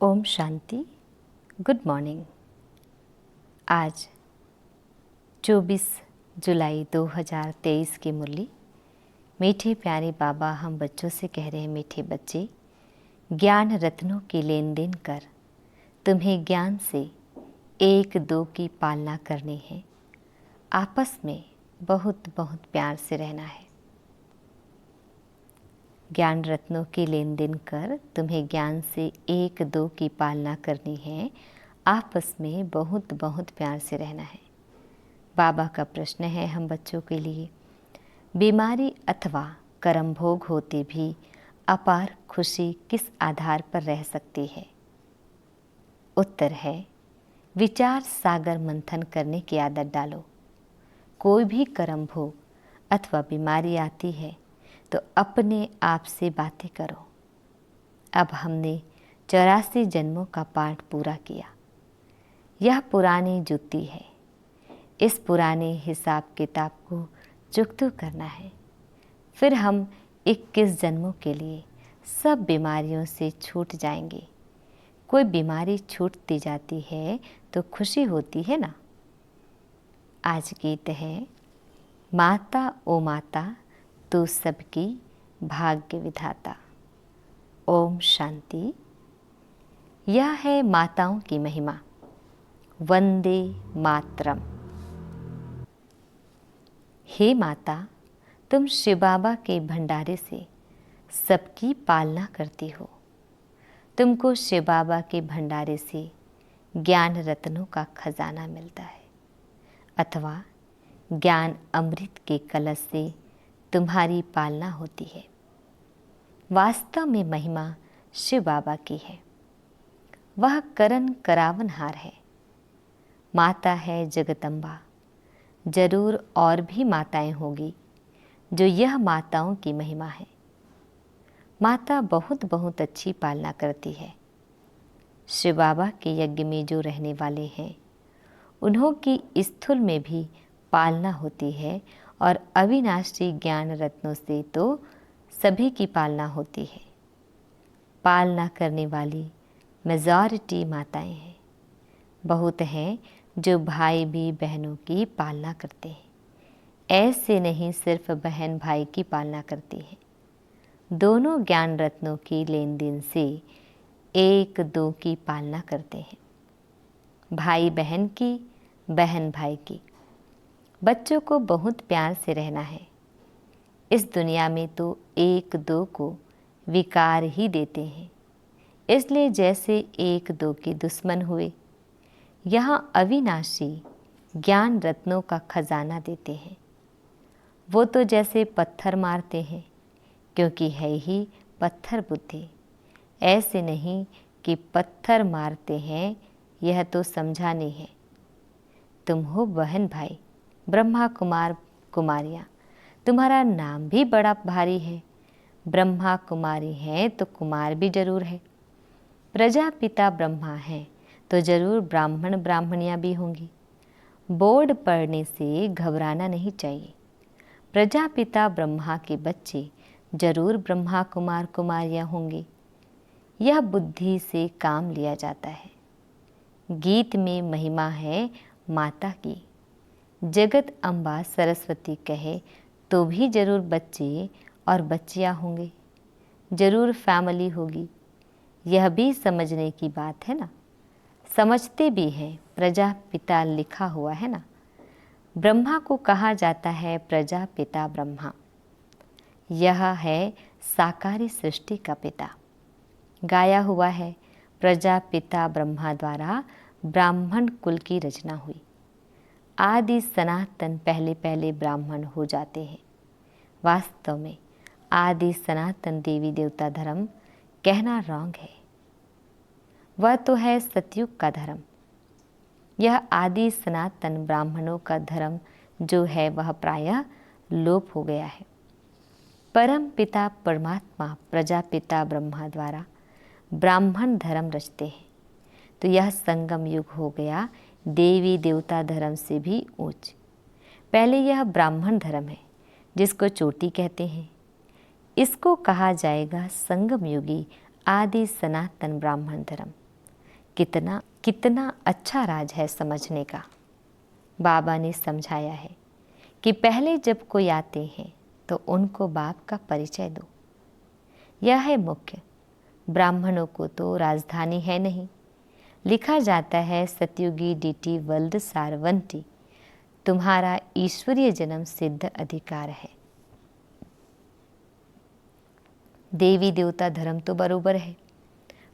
Om Shanti. Good morning. आज 24 जुलाई 2023 की मुरली। मीठे प्यारे बाबा हम बच्चों से कह रहे हैं, मीठे बच्चे, ज्ञान रत्नों की लेन देन कर, तुम्हें ज्ञान से एक दो की पालना करनी है। आपस में बहुत बहुत प्यार से रहना है। ज्ञान रत्नों की लेन देन कर, तुम्हें ज्ञान से एक दो की पालना करनी है। आपस में बहुत बहुत प्यार से रहना है। बाबा का प्रश्न है हम बच्चों के लिए, बीमारी अथवा कर्म भोग होते भी अपार खुशी किस आधार पर रह सकती है? उत्तर है, विचार सागर मंथन करने की आदत डालो। कोई भी कर्म भोग अथवा बीमारी आती है तो अपने आप से बातें करो। अब हमने 84 जन्मों का पाठ पूरा किया। यह पुरानी जुत्ती है। इस पुराने हिसाब किताब को चुकता करना है। फिर हम 21 जन्मों के लिए सब बीमारियों से छूट जाएंगे। कोई बीमारी छूटती जाती है तो खुशी होती है ना। आज गीत है, माता ओ माता तू सबकी भाग्य विधाता। ओम शांति। यह है माताओं की महिमा। वंदे मातरम। हे माता, तुम शिव बाबा के भंडारे से सबकी पालना करती हो। तुमको शिव बाबा के भंडारे से ज्ञान रत्नों का खजाना मिलता है, अथवा ज्ञान अमृत के कलश से तुम्हारी पालना होती है। वास्तव में महिमा शिव बाबा की है। वह करन करावनहार है। माता है जगदम्बा। जरूर और भी माताएं होगी जो यह माताओं की महिमा है। माता बहुत बहुत अच्छी पालना करती है। शिव बाबा के यज्ञ में जो रहने वाले हैं उन्हों की स्थूल में भी पालना होती है, और अविनाशी ज्ञान रत्नों से तो सभी की पालना होती है। पालना करने वाली मेजॉरिटी माताएं हैं। बहुत हैं जो भाई भी बहनों की पालना करते हैं। ऐसे नहीं सिर्फ बहन भाई की पालना करती है। दोनों ज्ञान रत्नों की लेन देन से एक दो की पालना करते हैं। भाई बहन की, बहन भाई की। बच्चों को बहुत प्यार से रहना है। इस दुनिया में तो एक दो को विकार ही देते हैं, इसलिए जैसे एक दो के दुश्मन हुए, यहाँ अविनाशी ज्ञान रत्नों का खजाना देते हैं। वो तो जैसे पत्थर मारते हैं, क्योंकि है ही पत्थर बुद्धि। ऐसे नहीं कि पत्थर मारते हैं, यह तो समझाने है। तुम हो बहन भाई, ब्रह्मा कुमार कुमारियाँ। तुम्हारा नाम भी बड़ा भारी है। ब्रह्मा कुमारी हैं तो कुमार भी जरूर है। प्रजापिता ब्रह्मा हैं तो जरूर ब्राह्मण ब्राह्मणियाँ भी होंगी। बोर्ड पढ़ने से घबराना नहीं चाहिए। प्रजापिता ब्रह्मा के बच्चे जरूर ब्रह्मा कुमार कुमारियाँ होंगे। यह बुद्धि से काम लिया जाता है। गीत में महिमा है माता की। जगत अम्बा सरस्वती कहे तो भी जरूर बच्चे और बच्चियाँ होंगे। जरूर फैमिली होगी। यह भी समझने की बात है ना। समझते भी हैं, प्रजापिता लिखा हुआ है ना। ब्रह्मा को कहा जाता है प्रजापिता ब्रह्मा। यह है साकारी सृष्टि का पिता। गाया हुआ है, प्रजापिता ब्रह्मा द्वारा ब्राह्मण कुल की रचना हुई। आदि सनातन पहले पहले ब्राह्मण हो जाते हैं। वास्तव में आदि सनातन देवी देवता धर्म कहना रॉन्ग है। वह तो है सतयुग का धर्म। यह आदि सनातन ब्राह्मणों का धर्म जो है वह प्रायः लोप हो गया है। परम पिता परमात्मा प्रजापिता ब्रह्मा द्वारा ब्राह्मण धर्म रचते हैं, तो यह संगम युग हो गया देवी देवता धर्म से भी ऊंच। पहले यह ब्राह्मण धर्म है जिसको चोटी कहते हैं। इसको कहा जाएगा संगम युगी आदि सनातन ब्राह्मण धर्म। कितना कितना अच्छा राज है समझने का। बाबा ने समझाया है कि पहले जब कोई आते हैं तो उनको बाप का परिचय दो। यह है मुख्य। ब्राह्मणों को तो राजधानी है नहीं। लिखा जाता है सतयुगी डीटी वर्ल्ड सारवंती, तुम्हारा ईश्वरीय जन्म सिद्ध अधिकार है। देवी देवता धर्म तो बरोबर है,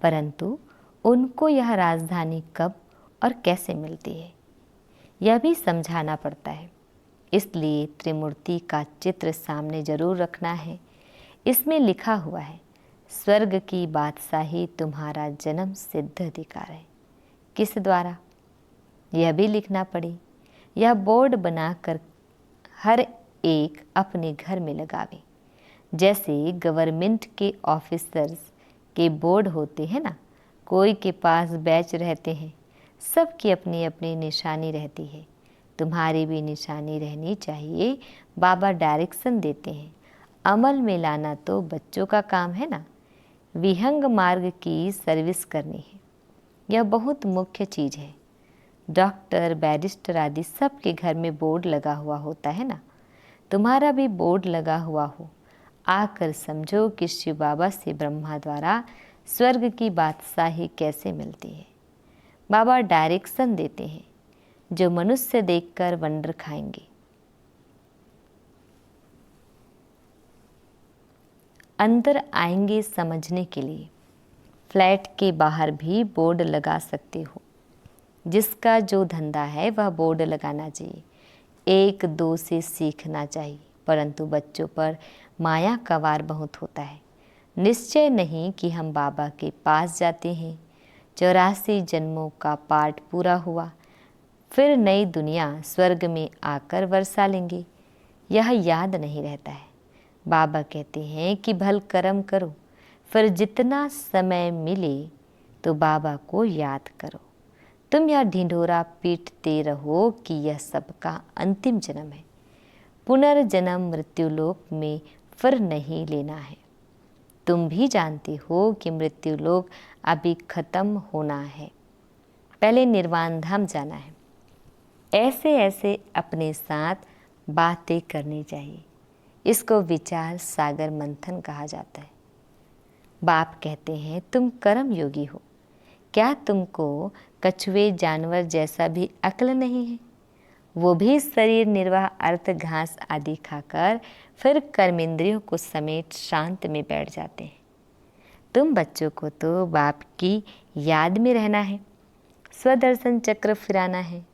परंतु उनको यह राजधानी कब और कैसे मिलती है, यह भी समझाना पड़ता है। इसलिए त्रिमूर्ति का चित्र सामने जरूर रखना है। इसमें लिखा हुआ है, स्वर्ग की बादशाही तुम्हारा जन्म सिद्ध अधिकार है। किस द्वारा, यह भी लिखना पड़े। यह बोर्ड बनाकर हर एक अपने घर में लगावे। जैसे गवर्नमेंट के ऑफिसर्स के बोर्ड होते हैं ना, कोई के पास बैच रहते हैं, सबकी अपनी अपनी निशानी रहती है। तुम्हारी भी निशानी रहनी चाहिए। बाबा डायरेक्शन देते हैं, अमल में लाना तो बच्चों का काम है ना। विहंग मार्ग की सर्विस करनी है, यह बहुत मुख्य चीज़ है। डॉक्टर, बैरिस्टर आदि सबके घर में बोर्ड लगा हुआ होता है ना। तुम्हारा भी बोर्ड लगा हुआ हो। आकर समझो कि शिव बाबा से ब्रह्मा द्वारा स्वर्ग की बादशाही कैसे मिलती है। बाबा डायरेक्शन देते हैं, जो मनुष्य देखकर वंडर खाएंगे। अंदर आएंगे समझने के लिए। फ्लैट के बाहर भी बोर्ड लगा सकते हो। जिसका जो धंधा है वह बोर्ड लगाना चाहिए। एक दो से सीखना चाहिए, परंतु बच्चों पर माया का वार बहुत होता है। निश्चय नहीं कि हम बाबा के पास जाते हैं, 84 जन्मों का पाठ पूरा हुआ, फिर नई दुनिया स्वर्ग में आकर वर्षा लेंगे, यह याद नहीं रहता है। बाबा कहते हैं कि भल कर्म करो, फिर जितना समय मिले तो बाबा को याद करो। तुम यह ढिंढोरा पीटते रहो कि यह सबका अंतिम जन्म है, पुनर्जन्म मृत्युलोक में फिर नहीं लेना है। तुम भी जानते हो कि मृत्युलोक अभी खत्म होना है, पहले निर्वाण धाम जाना है। ऐसे ऐसे अपने साथ बातें करनी चाहिए। इसको विचार सागर मंथन कहा जाता है। बाप कहते हैं तुम कर्म योगी हो, क्या तुमको कछुए जानवर जैसा भी अक्ल नहीं है? वो भी शरीर निर्वाह अर्थ घास आदि खाकर फिर कर्मेंद्रियों को समेट शांत में बैठ जाते हैं। तुम बच्चों को तो बाप की याद में रहना है, स्वदर्शन चक्र फिराना है,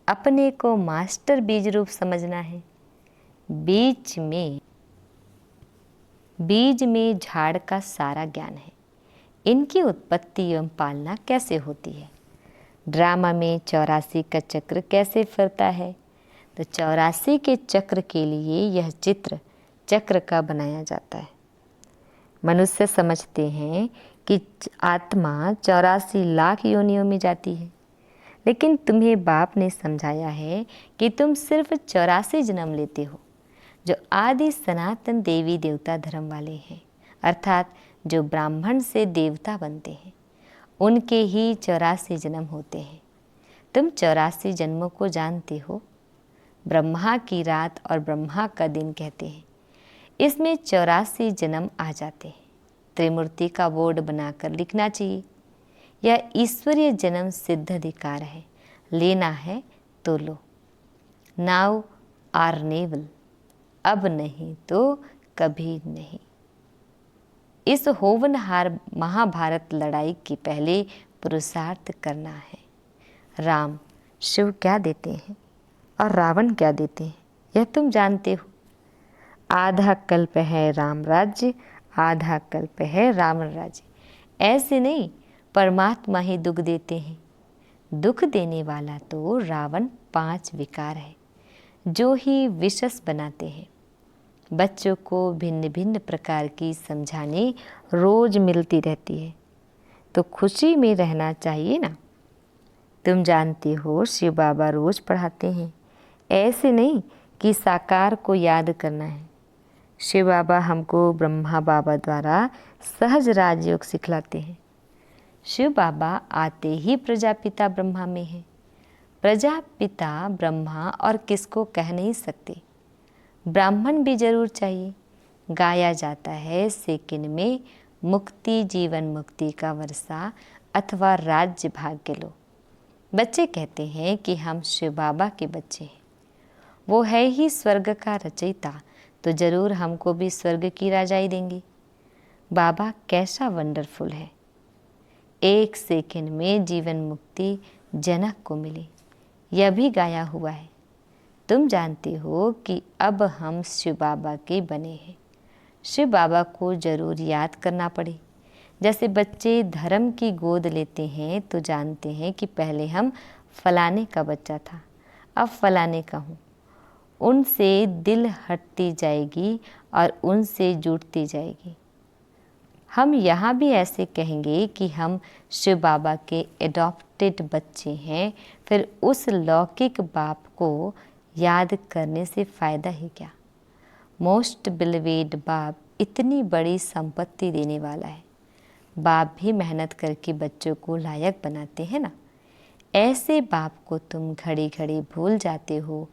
अपने को मास्टर बीज रूप समझना है। बीज में झाड़ का सारा ज्ञान है। इनकी उत्पत्ति एवं पालना कैसे होती है, ड्रामा में 84 का चक्र कैसे फिरता है, तो 84 के चक्र के लिए यह चित्र चक्र का बनाया जाता है। मनुष्य समझते हैं कि आत्मा 84 लाख योनियों में जाती है, लेकिन तुम्हें बाप ने समझाया है कि तुम सिर्फ 84 जन्म लेते हो, जो आदि सनातन देवी देवता धर्म वाले हैं, अर्थात जो ब्राह्मण से देवता बनते हैं, उनके ही 84 जन्म होते हैं। तुम 84 जन्मों को जानते हो। ब्रह्मा की रात और ब्रह्मा का दिन कहते हैं, इसमें 84 जन्म आ जाते हैं। त्रिमूर्ति का बोर्ड बनाकर लिखना चाहिए। यह ईश्वरीय जन्म सिद्ध अधिकार है, लेना है तो लो। नाउ आर नेवल, अब नहीं तो कभी नहीं। इस होवनहार महाभारत लड़ाई के पहले पुरुषार्थ करना है। राम शिव क्या देते हैं और रावण क्या देते हैं, यह तुम जानते हो। आधा कल्प है राम राज्य, आधा कल्प है रावण राज्य। ऐसे नहीं, परमात्मा ही दुख देते हैं। दुख देने वाला तो रावण 5 विकार है, जो ही विशस बनाते हैं। बच्चों को भिन्न भिन्न प्रकार की समझाने रोज मिलती रहती है, तो खुशी में रहना चाहिए ना। तुम जानते हो शिव बाबा रोज पढ़ाते हैं, ऐसे नहीं कि साकार को याद करना है। शिव बाबा हमको ब्रह्मा बाबा द्वारा सहज राजयोग सिखलाते हैं। शिव बाबा आते ही प्रजापिता ब्रह्मा में हैं। प्रजापिता ब्रह्मा और किसको कह नहीं सकते। ब्राह्मण भी जरूर चाहिए। गाया जाता है सेकंड में मुक्ति जीवन मुक्ति का वर्षा अथवा राज्य भाग्य लो। बच्चे कहते हैं कि हम शिव बाबा के बच्चे हैं। वो है ही स्वर्ग का रचयिता, तो जरूर हमको भी स्वर्ग की राजाई देंगे। बाबा कैसा वंडरफुल है। एक सेकंड में जीवन मुक्ति जनक को मिली, यह भी गाया हुआ है। तुम जानते हो कि अब हम शिव बाबा के बने हैं। शिव बाबा को जरूर याद करना पड़े। जैसे बच्चे धर्म की गोद लेते हैं तो जानते हैं कि पहले हम फलाने का बच्चा था, अब फलाने का हूँ। उनसे दिल हटती जाएगी और उनसे जुड़ती जाएगी। हम यहाँ भी ऐसे कहेंगे कि हम शिव बाबा के एडॉप्टेड बच्चे हैं, फिर उस लौकिक बाप को याद करने से फ़ायदा ही क्या। मोस्ट बिलवेड बाप इतनी बड़ी संपत्ति देने वाला है। बाप भी मेहनत करके बच्चों को लायक बनाते हैं ना। ऐसे बाप को तुम घड़ी घड़ी भूल जाते हो,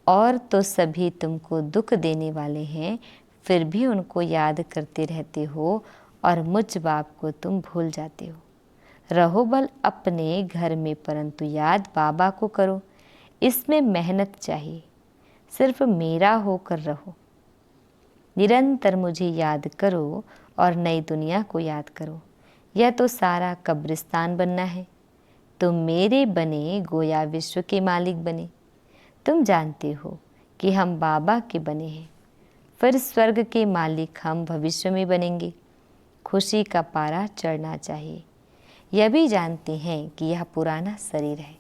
और तो सभी तुमको दुख देने वाले हैं, फिर भी उनको याद करते रहते हो और मुझ बाप को तुम भूल जाते हो। रहो बल अपने घर में, परंतु याद बाबा को करो। इसमें मेहनत चाहिए। सिर्फ मेरा होकर रहो। निरंतर मुझे याद करो और नई दुनिया को याद करो। यह तो सारा कब्रिस्तान बनना है। तुम मेरे बने गोया विश्व के मालिक बने। तुम जानते हो कि हम बाबा के बने हैं, फिर स्वर्ग के मालिक हम भविष्य में बनेंगे। खुशी का पारा चढ़ना चाहिए। यह भी जानते हैं कि यह पुराना शरीर है,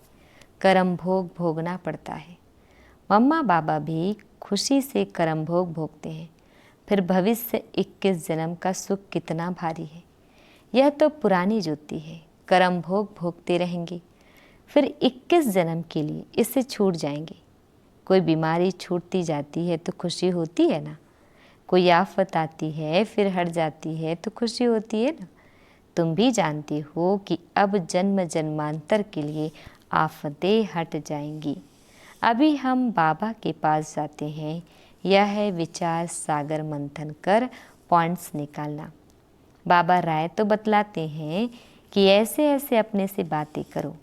कर्म भोग भोगना पड़ता है। मम्मा बाबा भी खुशी से कर्म भोग भोगते हैं। फिर भविष्य 21 जन्म का सुख कितना भारी है। यह तो पुरानी ज्योति है, कर्म भोग भोगते रहेंगे, फिर 21 जन्म के लिए इससे छूट जाएंगे। कोई बीमारी छूटती जाती है तो खुशी होती है ना। कोई आफत आती है फिर हट जाती है तो खुशी होती है ना। तुम भी जानते हो कि अब जन्म जन्मांतर के लिए आफतें हट जाएंगी। अभी हम बाबा के पास जाते हैं। यह है विचार सागर मंथन कर पॉइंट्स निकालना। बाबा राय तो बतलाते हैं कि ऐसे ऐसे अपने से बातें करो।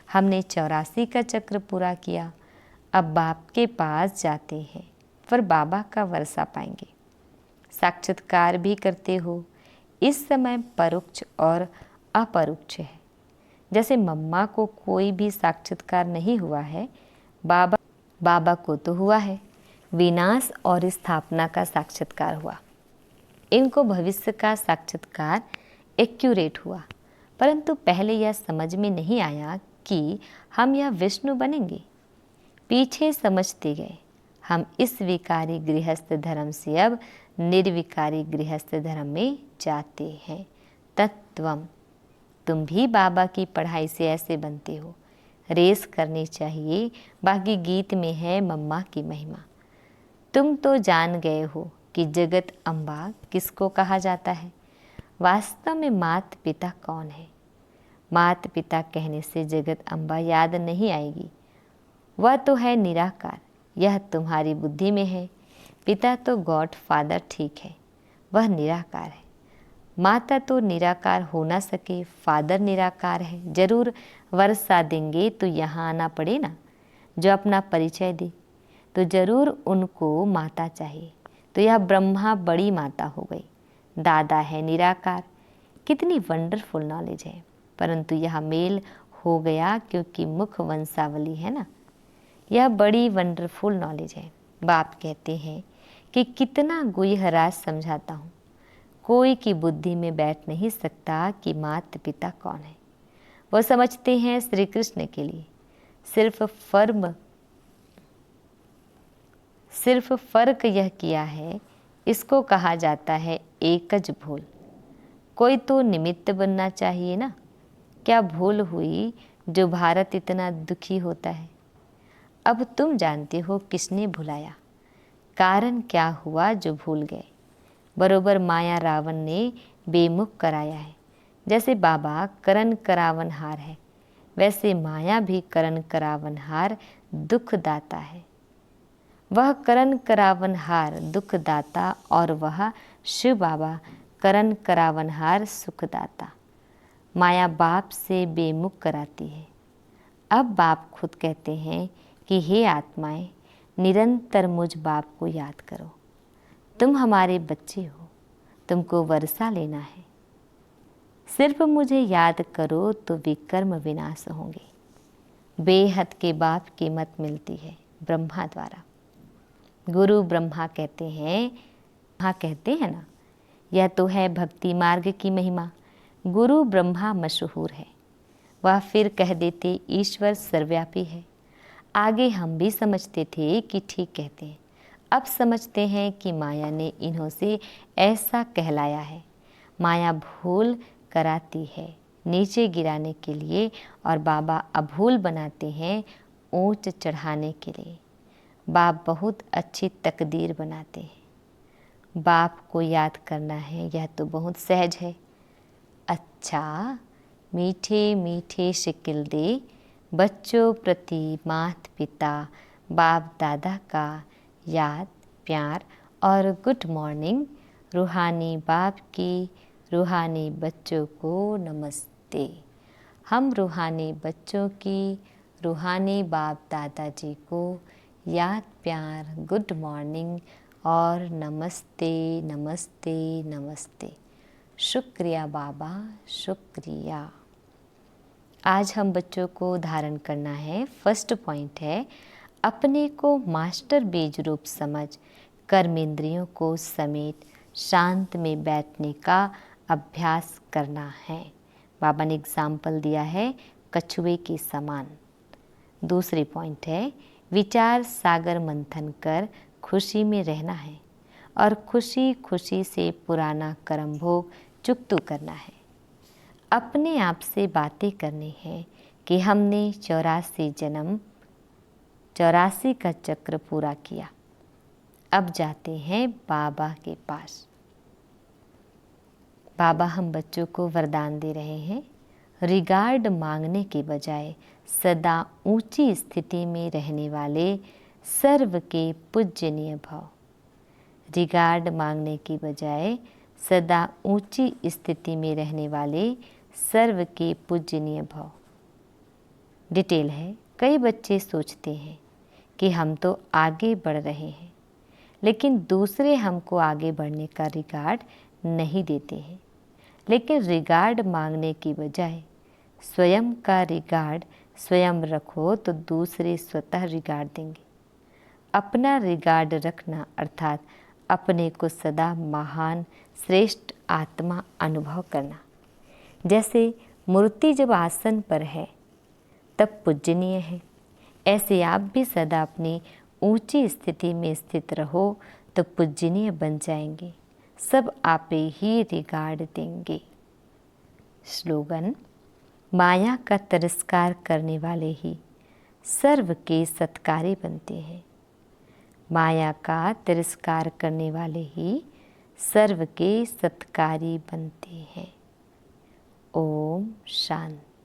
हमने 84 का चक्र पूरा किया, अब बाप के पास जाते हैं, फिर बाबा का वर्षा पाएंगे। साक्षात्कार भी करते हो। इस समय परोक्ष और अपरोक्ष है। जैसे मम्मा को कोई भी साक्षात्कार नहीं हुआ है, बाबा को तो हुआ है। विनाश और स्थापना का साक्षात्कार हुआ। इनको भविष्य का साक्षात्कार एक्यूरेट हुआ, परंतु पहले यह समझ में नहीं आया कि हम यह विष्णु बनेंगे। पीछे समझते गए। हम इस विकारी गृहस्थ धर्म से अब निर्विकारी गृहस्थ धर्म में जाते हैं। तत्वम। तुम भी बाबा की पढ़ाई से ऐसे बनते हो। रेस करनी चाहिए। बाकी गीत में है मम्मा की महिमा। तुम तो जान गए हो कि जगत अम्बा किसको कहा जाता है। वास्तव में मात पिता कौन है। मात पिता कहने से जगत अम्बा याद नहीं आएगी। वह तो है निराकार। यह तुम्हारी बुद्धि में है। पिता तो गॉड फादर ठीक है, वह निराकार है। माता तो निराकार हो ना सके, फादर निराकार है। जरूर वर्षा देंगे तो यहाँ आना पड़े ना। जो अपना परिचय दे तो जरूर उनको माता चाहिए। तो यह ब्रह्मा बड़ी माता हो गई। दादा है निराकार। कितनी वंडरफुल नॉलेज है। परंतु यह मेल हो गया क्योंकि मुख वंशावली है ना। यह बड़ी वंडरफुल नॉलेज है। बाप कहते हैं कि कितना गुह्य राज समझाता हूँ। कोई की बुद्धि में बैठ नहीं सकता कि माता पिता कौन है। वो समझते हैं श्री कृष्ण के लिए। सिर्फ फर्क यह किया है, इसको कहा जाता है एकज भूल। कोई तो निमित्त बनना चाहिए ना। क्या भूल हुई जो भारत इतना दुखी होता है। अब तुम जानते हो किसने भुलाया, कारण क्या हुआ जो भूल गए। बरोबर माया रावण ने बेमुख कराया है। जैसे बाबा करण करावनहार है, वैसे माया भी करण करावनहार दुखदाता है। वह करण करावनहार दुखदाता और वह शिव बाबा करण करावनहार सुखदाता। माया बाप से बेमुख कराती है। अब बाप खुद कहते हैं कि हे आत्माएं, निरंतर मुझ बाप को याद करो। तुम हमारे बच्चे हो, तुमको वर्षा लेना है। सिर्फ मुझे याद करो तो विकर्म विनाश होंगे। बेहद के बाप की मत मिलती है ब्रह्मा द्वारा। गुरु ब्रह्मा कहते हैं ना, यह तो है भक्ति मार्ग की महिमा। गुरु ब्रह्मा मशहूर है, वह फिर कह देते ईश्वर सर्वव्यापी है। आगे हम भी समझते थे कि ठीक कहते हैं, अब समझते हैं कि माया ने इन्हों से ऐसा कहलाया है। माया भूल कराती है नीचे गिराने के लिए और बाबा अभूल बनाते हैं ऊंच चढ़ाने के लिए। बाप बहुत अच्छी तकदीर बनाते हैं। बाप को याद करना है, यह तो बहुत सहज है। अच्छा, मीठे मीठे शिकिल दे बच्चों प्रति माता पिता बाप दादा का याद प्यार और गुड मॉर्निंग। रूहानी बाप की रूहानी बच्चों को नमस्ते। हम रूहानी बच्चों की रूहानी बाप दादाजी को याद प्यार गुड मॉर्निंग और नमस्ते नमस्ते नमस्ते। शुक्रिया बाबा, शुक्रिया। आज हम बच्चों को धारण करना है। फर्स्ट पॉइंट है, अपने को मास्टर बीज रूप समझ कर्मेंद्रियों को समेत शांत में बैठने का अभ्यास करना है। बाबा ने एग्जाम्पल दिया है कछुए के समान। दूसरी पॉइंट है, विचार सागर मंथन कर खुशी में रहना है और खुशी खुशी से पुराना कर्म भोग चुकतू करना है। अपने आप से बातें करनी है कि हमने 84 जन्म 84 का चक्र पूरा किया। अब जाते हैं बाबा के पास। बाबा हम बच्चों को वरदान दे रहे हैं, रिगार्ड मांगने के बजाय सदा ऊंची स्थिति में रहने वाले सर्व के पूजनीय भव। रिगार्ड मांगने की बजाय सदा ऊंची स्थिति में रहने वाले सर्व के पूजनीय भव। डिटेल है, कई बच्चे सोचते हैं कि हम तो आगे बढ़ रहे हैं, लेकिन दूसरे हमको आगे बढ़ने का रिगार्ड नहीं देते हैं। लेकिन रिगार्ड मांगने की बजाय स्वयं का रिगार्ड स्वयं रखो तो दूसरे स्वतः रिगार्ड देंगे। अपना रिगार्ड रखना अर्थात अपने को सदा महान श्रेष्ठ आत्मा अनुभव करना। जैसे मूर्ति जब आसन पर है तब पूजनीय है, ऐसे आप भी सदा अपनी ऊंची स्थिति में स्थित रहो तो पूजनीय बन जाएंगे। सब आपे ही रिगार्ड देंगे। स्लोगन, माया का तिरस्कार करने वाले ही सर्व के सत्कारी बनते हैं। माया का तिरस्कार करने वाले ही सर्व के सत्कारी बनते हैं। ओम शांति।